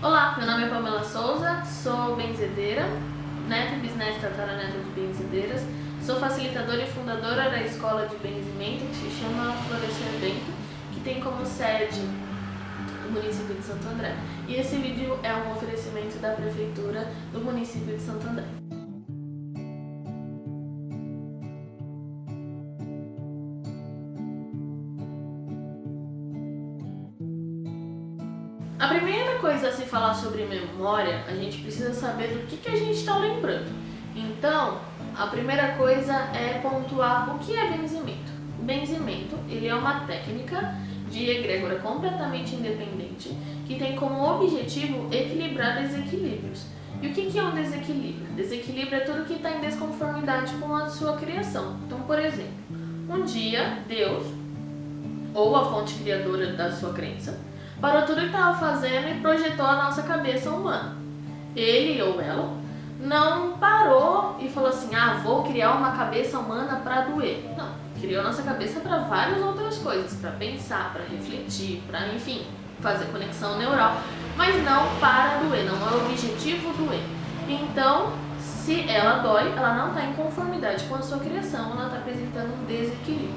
Olá, meu nome é Pamela Souza, sou benzedeira, neta e bisneta tataraneta de benzedeiras, sou facilitadora e fundadora da escola de benzimento que se chama Florescer Bento, que tem como sede o município de Santo André. E esse vídeo é um oferecimento da Prefeitura do município de Santo André. A primeira coisa a se falar sobre memória, a gente precisa saber do que a gente está lembrando. Então, a primeira coisa é pontuar o que é benzimento. O benzimento, ele é uma técnica de egrégora completamente independente que tem como objetivo equilibrar desequilíbrios. E o que é um desequilíbrio? Desequilíbrio é tudo que está em desconformidade com a sua criação. Então, por exemplo, um dia Deus, ou a fonte criadora da sua crença, parou tudo que estava fazendo e projetou a nossa cabeça humana. Ele ou ela não parou e falou assim, vou criar uma cabeça humana para doer. Não, criou a nossa cabeça para várias outras coisas, para pensar, para refletir, para, enfim, fazer conexão neural, mas não para doer, não é o objetivo doer. Então, se ela dói, ela não está em conformidade com a sua criação, ela está apresentando um desequilíbrio.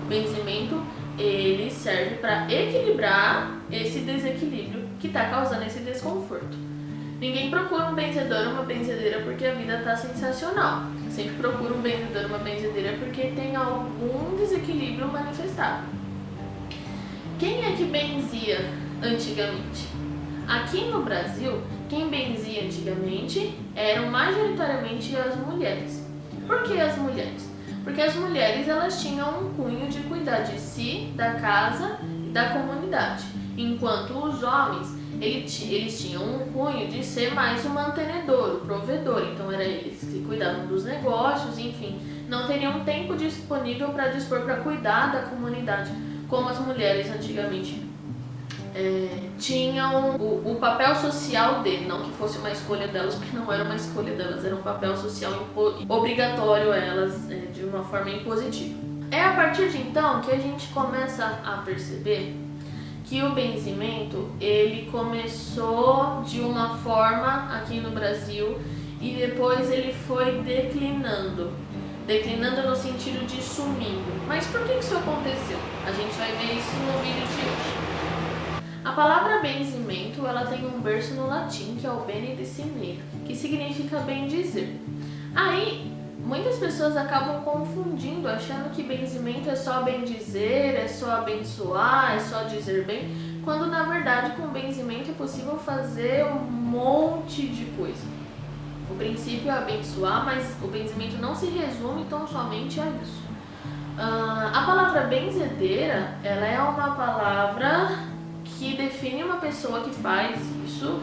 O benzimento, ele serve para equilibrar esse desequilíbrio que está causando esse desconforto. Ninguém procura um benzedor ou uma benzedeira porque a vida está sensacional. Sempre procura um benzedor ou uma benzedeira porque tem algum desequilíbrio manifestado. Quem é que benzia antigamente? Aqui no Brasil, quem benzia antigamente eram majoritariamente as mulheres. Por que as mulheres? Porque as mulheres elas tinham um cunho de cuidar de si, da casa e da comunidade, enquanto os homens eles tinham um cunho de ser mais o mantenedor, o provedor. Então era eles que cuidavam dos negócios, enfim, não teriam tempo disponível para dispor para cuidar da comunidade, como as mulheres antigamente tinham o papel social dele, não que fosse uma escolha delas, porque não era uma escolha delas, era um papel social obrigatório a elas, de uma forma impositiva. É a partir de então que a gente começa a perceber que o benzimento ele começou de uma forma aqui no Brasil e depois ele foi declinando no sentido de sumindo. Mas por que isso aconteceu? A gente vai ver isso no vídeo de hoje. A palavra benzimento ela tem um berço no latim que é o benedicere, que significa bem dizer. Aí muitas pessoas acabam confundindo, achando que benzimento é só bem dizer, é só abençoar, é só dizer bem, quando na verdade com benzimento é possível fazer um monte de coisa. O princípio é abençoar, mas o benzimento não se resume tão somente a isso. A palavra benzedeira, ela é uma palavra que define uma pessoa que faz isso,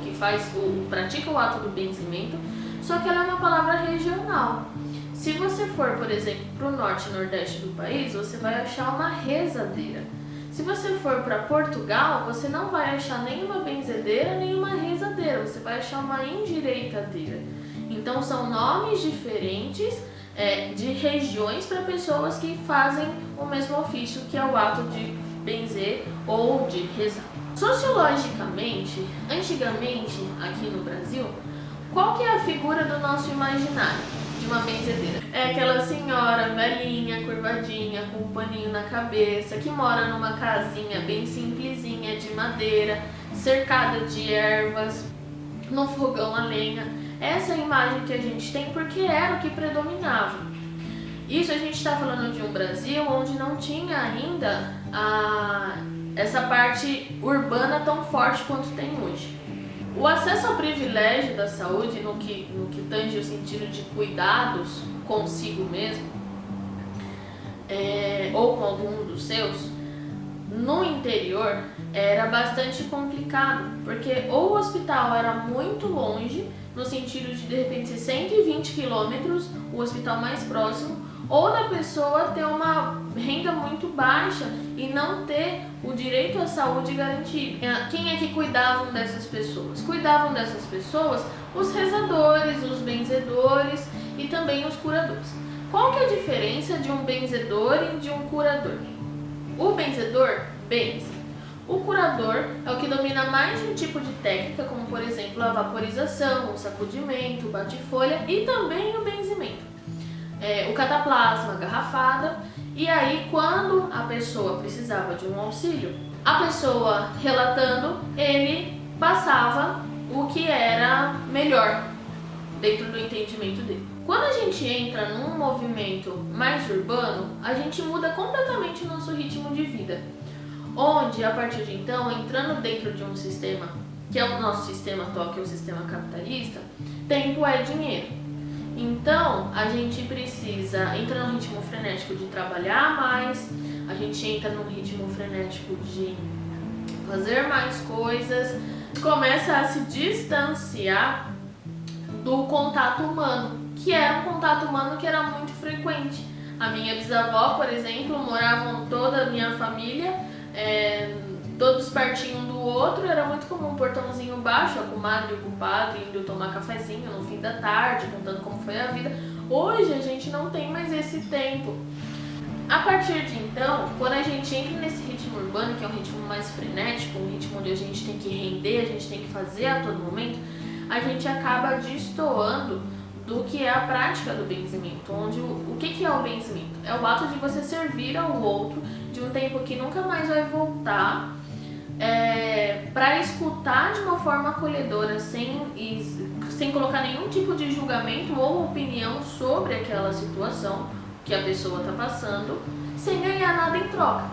pratica o ato do benzimento, só que ela é uma palavra regional. Se você for, por exemplo, para o norte e nordeste do país, você vai achar uma rezadeira. Se você for para Portugal, você não vai achar nenhuma benzedeira, nenhuma rezadeira, você vai achar uma endireitadeira. Então são nomes diferentes de regiões para pessoas que fazem o mesmo ofício, que é o ato de benzer ou de rezar. Sociologicamente, antigamente aqui no Brasil, qual que é a figura do nosso imaginário de uma benzedeira? É aquela senhora velhinha, curvadinha, com um paninho na cabeça, que mora numa casinha bem simplesinha de madeira, cercada de ervas, no fogão a lenha. Essa é a imagem que a gente tem porque era o que predominava. Isso a gente está falando de um Brasil onde não tinha ainda essa parte urbana tão forte quanto tem hoje. O acesso ao privilégio da saúde, no que tange o sentido de cuidados consigo mesmo, ou com algum dos seus, no interior era bastante complicado, porque ou o hospital era muito longe, no sentido de repente ser 120 quilômetros, o hospital mais próximo, ou da pessoa ter uma renda muito baixa e não ter o direito à saúde garantido. Quem é que cuidavam dessas pessoas? Cuidavam dessas pessoas os rezadores, os benzedores e também os curadores. Qual que é a diferença de um benzedor e de um curador? O benzedor benze. O curador é o que domina mais de um tipo de técnica, como por exemplo a vaporização, o sacudimento, o bate-folha e também o benzimento. O cataplasma, a garrafada. E aí, quando a pessoa precisava de um auxílio, a pessoa relatando, ele passava o que era melhor dentro do entendimento dele. Quando a gente entra num movimento mais urbano, a gente muda completamente o nosso ritmo de vida, onde a partir de então, entrando dentro de um sistema, que é o nosso sistema atual, que é o sistema capitalista, tempo é dinheiro. Então, a gente precisa entrar num ritmo frenético de trabalhar mais, a gente entra num ritmo frenético de fazer mais coisas, começa a se distanciar do contato humano, que era um contato humano que era muito frequente. A minha bisavó, por exemplo, moravam toda a minha família, todos pertinho um do outro, era muito comum um portãozinho baixo, a comadre e o compadre indo tomar cafezinho no fim da tarde, contando como foi a vida. Hoje a gente não tem mais esse tempo. A partir de então, quando a gente entra nesse ritmo urbano, que é um ritmo mais frenético, um ritmo onde a gente tem que render, a gente tem que fazer a todo momento, a gente acaba destoando do que é a prática do benzimento, onde o que é o benzimento? É o ato de você servir ao outro de um tempo que nunca mais vai voltar, para escutar de uma forma acolhedora, sem colocar nenhum tipo de julgamento ou opinião sobre aquela situação que a pessoa está passando, sem ganhar nada em troca.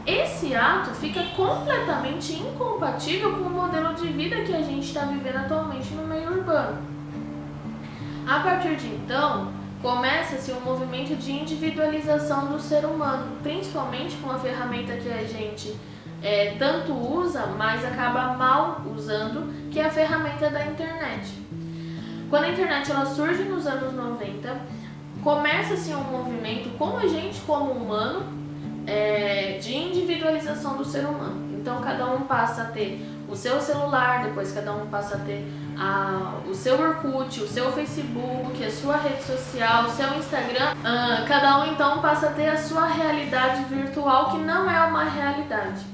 Esse ato fica completamente incompatível com o modelo de vida que a gente está vivendo atualmente no meio urbano. A partir de então, começa-se um movimento de individualização do ser humano, principalmente com a ferramenta que a gente tanto usa, mas acaba mal usando, que é a ferramenta da internet. Quando a internet ela surge nos anos 90, começa-se um movimento com a gente como humano, de individualização do ser humano. Então cada um passa a ter o seu celular, depois cada um passa a ter o seu Orkut, o seu Facebook, a sua rede social, o seu Instagram. Cada um então passa a ter a sua realidade virtual, que não é uma realidade.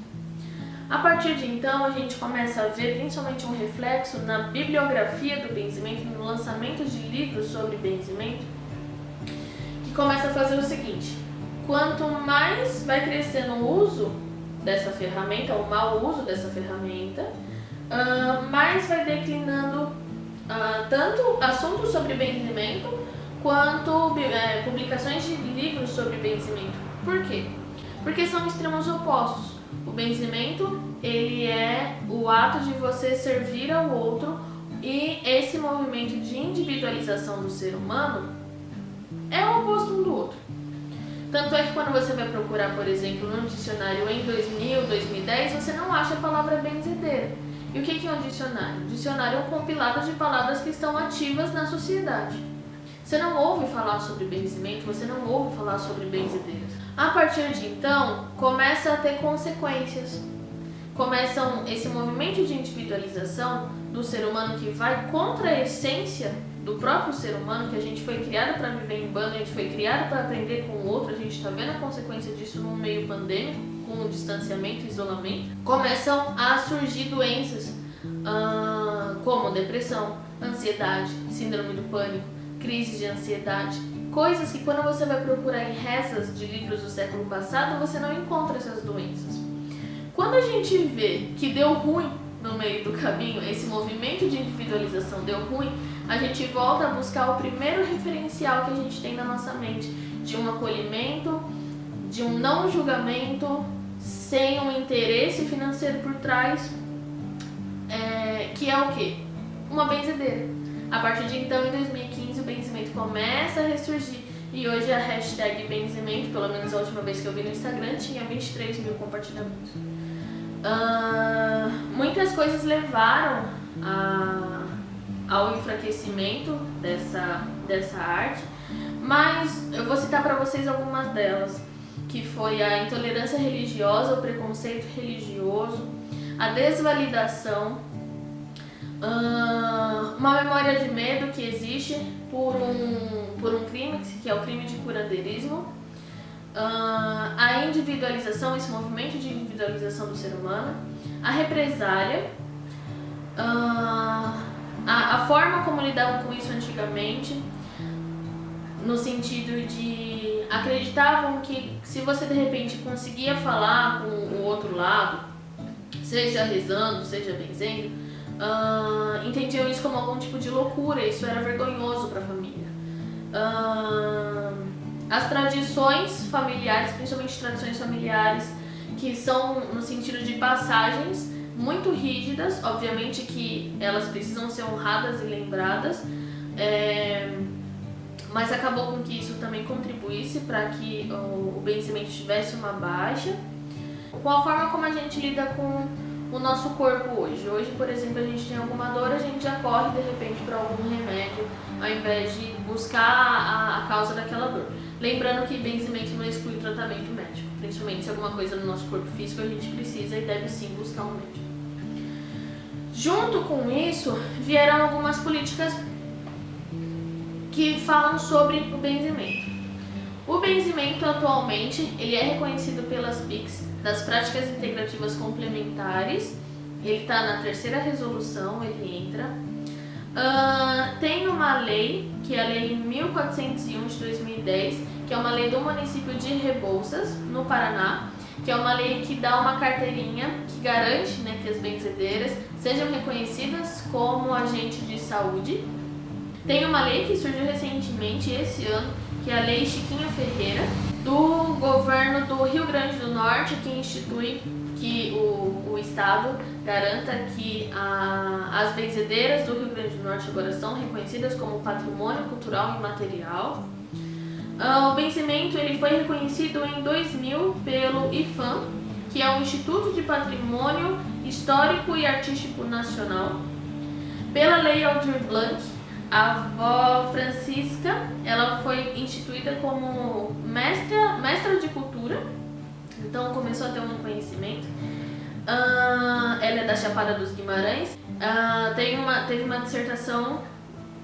A partir de então, a gente começa a ver principalmente um reflexo na bibliografia do benzimento, no lançamento de livros sobre benzimento, que começa a fazer o seguinte: quanto mais vai crescendo o uso dessa ferramenta, o mau uso dessa ferramenta, mais vai declinando tanto assuntos sobre benzimento quanto publicações de livros sobre benzimento. Por quê? Porque são extremos opostos. O benzimento, ele é o ato de você servir ao outro, e esse movimento de individualização do ser humano é o oposto um do outro. Tanto é que quando você vai procurar, por exemplo, num dicionário em 2000, 2010, você não acha a palavra benzedeira. E o que é um dicionário? Um dicionário é um compilado de palavras que estão ativas na sociedade. Você não ouve falar sobre benzimento, você não ouve falar sobre benzedeiras. A partir de então, começa a ter consequências. Começa esse movimento de individualização do ser humano, que vai contra a essência do próprio ser humano, que a gente foi criado para viver em bando, a gente foi criado para aprender com o outro. A gente está vendo a consequência disso no meio pandêmico, com o distanciamento e isolamento. Começam a surgir doenças como depressão, ansiedade, síndrome do pânico, crise de ansiedade, coisas que quando você vai procurar em rezas de livros do século passado, você não encontra essas doenças. Quando a gente vê que deu ruim no meio do caminho, esse movimento de individualização deu ruim, a gente volta a buscar o primeiro referencial que a gente tem na nossa mente, de um acolhimento, de um não julgamento, sem um interesse financeiro por trás, que é o quê? Uma benzedeira. A partir de então, em 2015, o benzimento começa a ressurgir, e hoje a hashtag benzimento, pelo menos a última vez que eu vi no Instagram, tinha 23 mil compartilhamentos. Muitas coisas levaram ao enfraquecimento dessa arte, mas eu vou citar para vocês algumas delas, que foi a intolerância religiosa, o preconceito religioso, a desvalidação, uma memória de medo que existe por um crime, que é o crime de curandeirismo, a individualização, esse movimento de individualização do ser humano, a represália, a forma como lidavam com isso antigamente, no sentido de acreditavam que se você de repente conseguia falar com o outro lado, seja rezando, seja benzendo, entendiam isso como algum tipo de loucura, isso era vergonhoso para a família. As tradições familiares, principalmente tradições familiares, que são no sentido de passagens muito rígidas, obviamente que elas precisam ser honradas e lembradas, mas acabou com que isso também contribuísse para que o benzimento tivesse uma baixa. Com a forma como a gente lida com o nosso corpo hoje. Hoje, por exemplo, a gente tem alguma dor, a gente já corre de repente para algum remédio, ao invés de buscar a causa daquela dor. Lembrando que benzimento não exclui tratamento médico, principalmente se alguma coisa no nosso corpo físico a gente precisa e deve sim buscar um médico. Junto com isso, vieram algumas políticas que falam sobre o benzimento. O benzimento atualmente ele é reconhecido pelas PICs, das práticas integrativas complementares. Ele está na 3ª resolução, ele entra. Tem uma lei, que é a Lei 1401 de 2010, que é uma lei do município de Rebouças, no Paraná, que é uma lei que dá uma carteirinha que garante, né, que as benzedeiras sejam reconhecidas como agente de saúde. Tem uma lei que surgiu recentemente, esse ano, que é a Lei Chiquinha Ferreira, do governo do Rio Grande do Norte, que institui que o Estado garanta que as benzedeiras do Rio Grande do Norte agora são reconhecidas como patrimônio cultural imaterial. O benzimento ele foi reconhecido em 2000 pelo IPHAN, que é o Instituto de Patrimônio Histórico e Artístico Nacional. Pela Lei Aldir Blanc, a avó Francisca, ela foi instituída como mestra de cultura, então começou a ter um reconhecimento. Ela é da Chapada dos Guimarães. Teve uma dissertação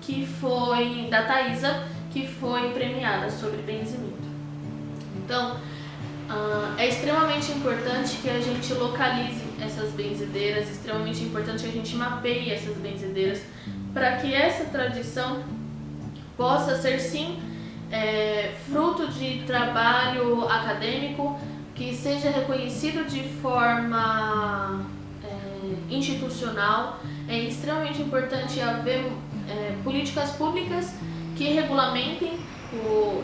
que foi da Thaisa, que foi premiada sobre benzimento. Então, é extremamente importante que a gente localize essas benzedeiras, extremamente importante que a gente mapeie essas benzedeiras, para que essa tradição possa ser sim fruto de trabalho acadêmico, que seja reconhecido de forma institucional. É extremamente importante haver políticas públicas que regulamentem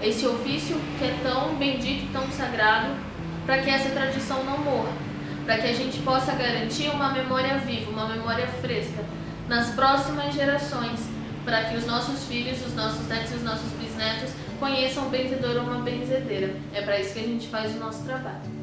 esse ofício que é tão bendito e tão sagrado, para que essa tradição não morra, para que a gente possa garantir uma memória viva, uma memória fresca nas próximas gerações, para que os nossos filhos, os nossos netos e os nossos bisnetos conheçam um benzedor ou uma benzedeira. É para isso que a gente faz o nosso trabalho.